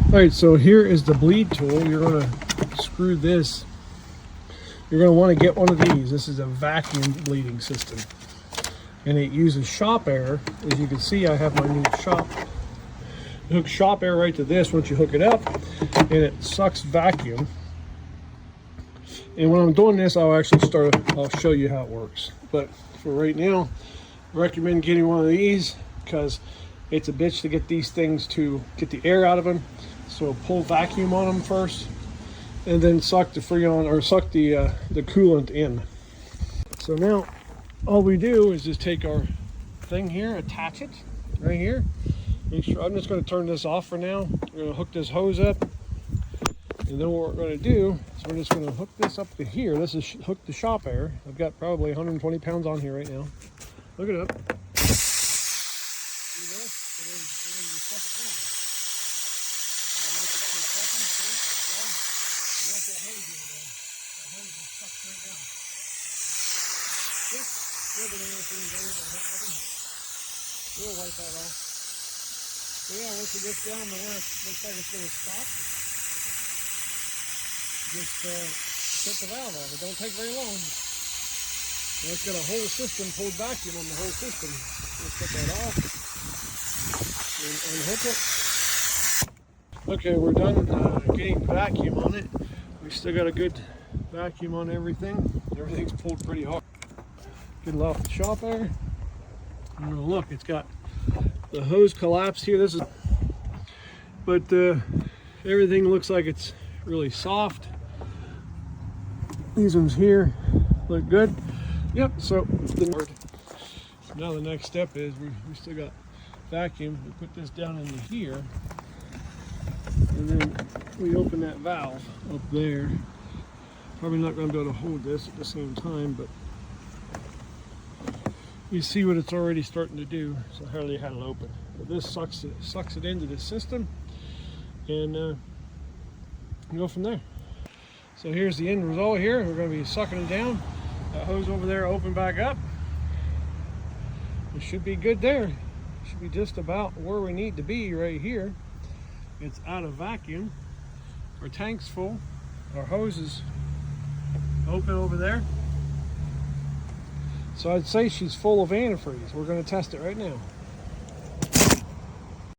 Alright, so here is the bleed tool. You're going to screw this. You're going to want to get one of these. This is a vacuum bleeding system. And it uses shop air. As you can see, I have my new shop. Hook shop air right to this once you hook it up. And it sucks vacuum. And when I'm doing this, I'll show you how it works. But for right now, I recommend getting one of these because it's a bitch to get these things to get the air out of them. So pull vacuum on them first, and then suck the freon or suck the coolant in. So now all we do is just take our thing here, attach it right here. Make sure, I'm just going to turn this off for now. We're going to hook this hose up, and then what we're going to do is we're just going to hook this up to here. This is hook the shop air. I've got probably 120 pounds on here right now. Hook it up. See this? And then just suck it down. We'll wipe that off. So yeah, once it gets down the left, looks like it's going to stop. Just shut the valve off. It don't take very long. And it's got a whole system, pulled vacuum on the whole system. Let's put that off and unhook it. Okay, we're done getting vacuum on it. We still got a good vacuum on everything. Everything's pulled pretty hard. Get it off the shop air. And look, it's got the hose collapsed here. But everything looks like it's really soft. These ones here look good. Yep. So now the next step is we still got vacuum. We put this down into here, and then we open that valve up there. Probably not going to be able to hold this at the same time, but you see what it's already starting to do. So I hardly had it open. But this sucks it into the system, and go from there. So here's the end result here. We're going to be sucking it down. That hose over there open back up. It should be good there. It should be just about where we need to be right here. It's out of vacuum. Our tank's full. Our hose is open over there. So I'd say she's full of antifreeze. We're going to test it right now.